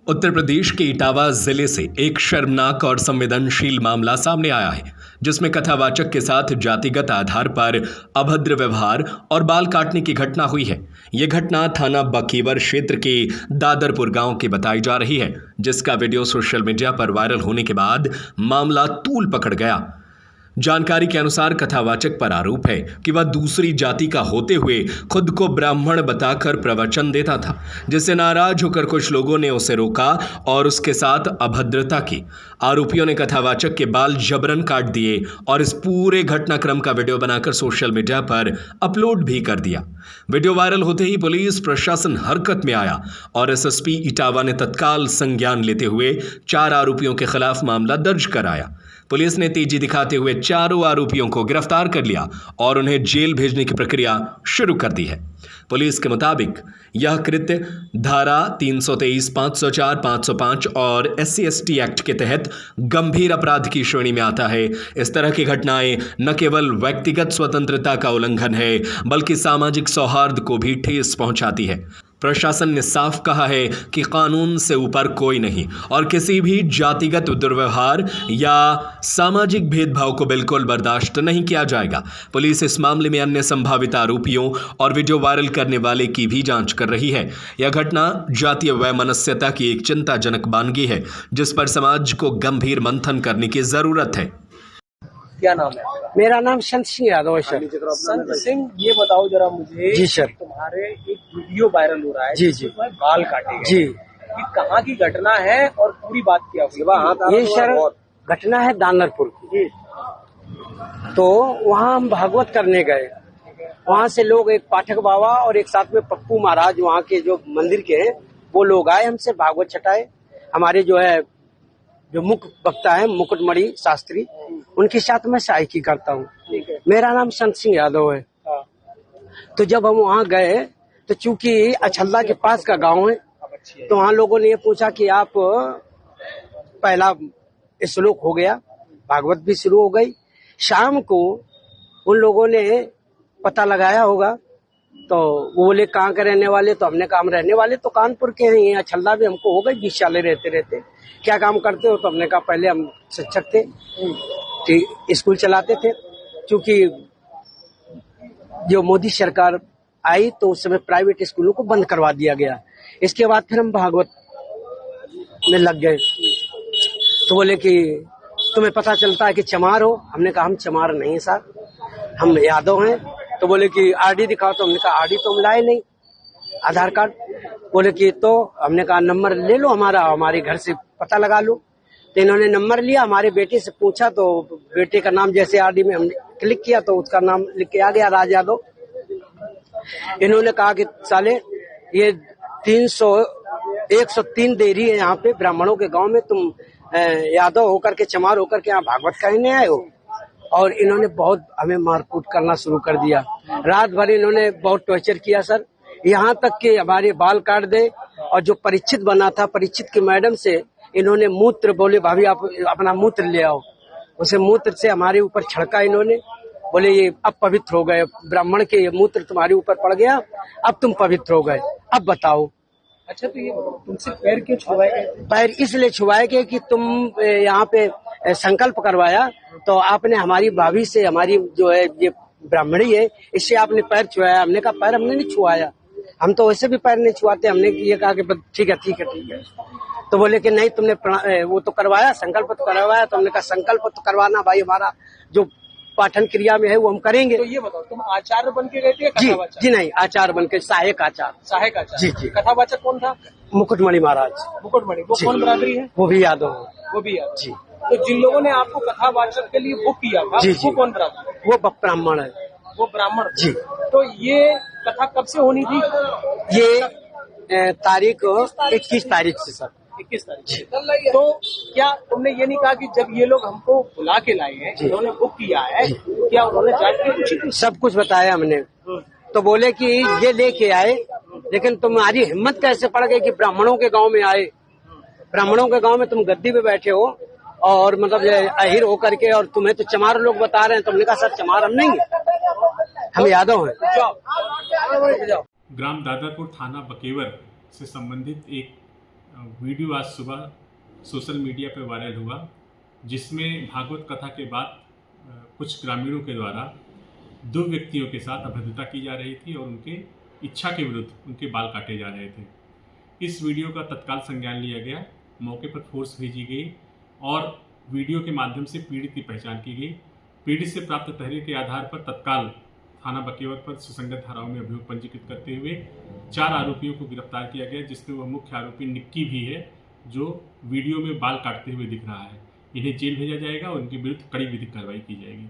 उत्तर प्रदेश के इटावा जिले से एक शर्मनाक और संवेदनशील मामला सामने आया है, जिसमें कथावाचक के साथ जातिगत आधार पर अभद्र व्यवहार और बाल काटने की घटना हुई है। यह घटना थाना बकेवर क्षेत्र के दादरपुर गांव की बताई जा रही है, जिसका वीडियो सोशल मीडिया पर वायरल होने के बाद मामला तूल पकड़ गया। जानकारी के अनुसार कथावाचक पर आरोप है कि वह दूसरी जाति का होते हुए खुद को ब्राह्मण बताकर प्रवचन देता था, जिससे नाराज होकर कुछ लोगों ने उसे रोका और उसके साथ अभद्रता की। आरोपियों ने कथावाचक के बाल जबरन काट दिए और इस पूरे घटनाक्रम का वीडियो बनाकर सोशल मीडिया पर अपलोड भी कर दिया। वीडियो वायरल होते ही पुलिस प्रशासन हरकत में आया और एसएसपी इटावा ने तत्काल संज्ञान लेते हुए 4 आरोपियों के खिलाफ मामला दर्ज कराया। पुलिस ने तेजी दिखाते हुए चारों आरोपियों को गिरफ्तार कर लिया और उन्हें जेल भेजने की प्रक्रिया शुरू कर दी है। पुलिस के मुताबिक यह कृत्य धारा 323, 504, 505 और SC/ST एक्ट के तहत गंभीर अपराध की श्रेणी में आता है। इस तरह की घटनाएं न केवल व्यक्तिगत स्वतंत्रता का उल्लंघन है, बल्कि सामाजिक सौहार्द को भी ठेस पहुंचाती है। प्रशासन ने साफ कहा है कि कानून से ऊपर कोई नहीं और किसी भी जातिगत दुर्व्यवहार या सामाजिक भेदभाव को बिल्कुल बर्दाश्त नहीं किया जाएगा। पुलिस इस मामले में अन्य संभावित आरोपियों और वीडियो वायरल करने वाले की भी जांच कर रही है। यह घटना जातीय वैमनस्यता की एक चिंताजनक बानगी है, जिस पर समाज को गंभीर मंथन करने की जरूरत है। क्या नाम है आपका? मेरा नाम संत सिंह यादव है सर। संत सिंह, ये बताओ जरा मुझे। जी सर। तुम्हारे एक वीडियो वायरल हो रहा है जी जिसमें बाल काटे गए। जी। ये कहाँ की घटना है और पूरी बात क्या हुई? ये सर घटना है दादरपुर की। तो वहाँ हम भागवत करने गए। वहाँ से लोग, एक पाठक बाबा और एक साथ में पप्पू महाराज वहाँ के जो मंदिर के हैं, वो लोग आए हमसे भागवत छटाए। हमारे जो मुख्य वक्ता है मुकुटमणि शास्त्री, उनके साथ मैं सहायकी करता हूँ। मेरा नाम संत सिंह यादव है। तो जब हम वहाँ गए तो चूंकि अछल्ला के पास का गांव है, तो वहाँ लोगों ने ये पूछा कि आप, पहला श्लोक हो गया, भागवत भी शुरू हो गई। शाम को उन लोगों ने पता लगाया होगा, तो वो बोले कहाँ के रहने वाले? तो हमने कहा हम रहने वाले तो कानपुर के हैं। ये अछल्ला भी हमको हो गई 20 साल रहते। क्या काम करते हो? तो हमने कहा पहले हम शिक्षक थे, स्कूल चलाते थे। क्योंकि जो मोदी सरकार आई तो उस समय प्राइवेट स्कूलों को बंद करवा दिया गया। इसके बाद फिर हम भागवत में लग गए। तो बोले कि तुम्हें पता चलता है कि चमार हो? हमने कहा हम चमार नहीं सर, हम यादव हैं। तो बोले कि आरडी दिखाओ। तो हमने कहा आरडी तो हम लाए नहीं, आधार कार्ड। बोले कि तो हमने कहा नंबर ले लो हमारा, हमारे घर से पता लगा लो। तो इन्होंने नंबर लिया, हमारे बेटे से पूछा, तो बेटे का नाम जैसे आरडी में हमने क्लिक किया तो उसका नाम लिख के आ गया, राज यादव। इन्होंने कहा कि साले ये 103 देरी है यहाँ पे ब्राह्मणों के गांव में, तुम यादव होकर के, चमार होकर के यहाँ भागवत कहने आए हो। और इन्होंने बहुत हमें मारकूट करना शुरू कर दिया। रात भर इन्होंने बहुत टॉर्चर किया सर, यहाँ तक कि हमारे बाल काट दे। और जो परीक्षित बना था, परीक्षित की मैडम से इन्होंने मूत्र, बोले भाभी आप अपना मूत्र ले आओ, उसे मूत्र से हमारे ऊपर छिड़का इन्होंने। बोले ये अब पवित्र हो गए, ब्राह्मण के ये मूत्र तुम्हारे ऊपर पड़ गया, अब तुम पवित्र हो गए, अब बताओ। अच्छा, तो ये तुमसे पैर क्यों छुआए गए? पैर इसलिए छुआए गए कि तुम यहाँ पे संकल्प करवाया, तो आपने हमारी भाभी से, हमारी जो है ये ब्राह्मणी है, इससे आपने पैर छुआया। हमने कहा पैर हमने नहीं छुआया, हम तो वैसे भी पैर नहीं छुआते। हमने ये कहा कि ठीक है। तो बोले कि नहीं, तुमने वो तो करवाया, संकल्प तो करवाया। तो हमने कहा संकल्प तो करवाना भाई, हमारा जो पाठन क्रिया में है वो हम करेंगे। तो ये बताओ, तुम आचार्य बन के गए थे? जी नहीं, आचार्य बन के, सहायक आचार्य। जी। कथावाचक कौन था? मुकुटमणि महाराज। मुकुटमणि, वो कौन बरादरी है? वो भी यादव है। वो भी यादव। जी। तो जिन लोगों ने आपको कथावाचक के लिए बुक किया था, वो कौन बरादरी? वो ब्राह्मण है। वो ब्राह्मण? जी। तो ये कथा कब से होनी थी? ये तारीख 21 तारीख से सर। 21 तारीख। तो क्या तुमने ये नहीं कहा कि जब ये लोग हमको बुला के लाए हैं, इन्होंने बुक किया है, क्या उन्होंने जांच की पूछी? सब कुछ बताया हमने। तो बोले कि ये लेके आए, लेकिन तुम्हारी हिम्मत कैसे पड़ गई कि ब्राह्मणों के गांव में आए? ब्राह्मणों के गांव में तुम गद्दी पे बैठे हो और मतलब अहिर होकर के, और तुम्हें तो चमार लोग बता रहे हैं। तुमने कहा सर चमार हम नहीं है, हम यादव हैं। ग्राम दादरपुर थाना बकेवर से संबंधित एक वीडियो आज सुबह सोशल मीडिया पर वायरल हुआ, जिसमें भागवत कथा के बाद कुछ ग्रामीणों के द्वारा 2 व्यक्तियों के साथ अभद्रता की जा रही थी और उनके इच्छा के विरुद्ध उनके बाल काटे जा रहे थे। इस वीडियो का तत्काल संज्ञान लिया गया, मौके पर फोर्स भेजी गई और वीडियो के माध्यम से पीड़ित की पहचान की गई। पीड़ित से प्राप्त तहरीर के आधार पर तत्काल थाना बकेवत पर सुसंगत धाराओं में अभियोग पंजीकृत करते हुए 4 आरोपियों को गिरफ्तार किया गया, जिसमें वह मुख्य आरोपी निक्की भी है, जो वीडियो में बाल काटते हुए दिख रहा है। इन्हें जेल भेजा जाएगा और उनके विरुद्ध कड़ी विधिक कार्रवाई की जाएगी।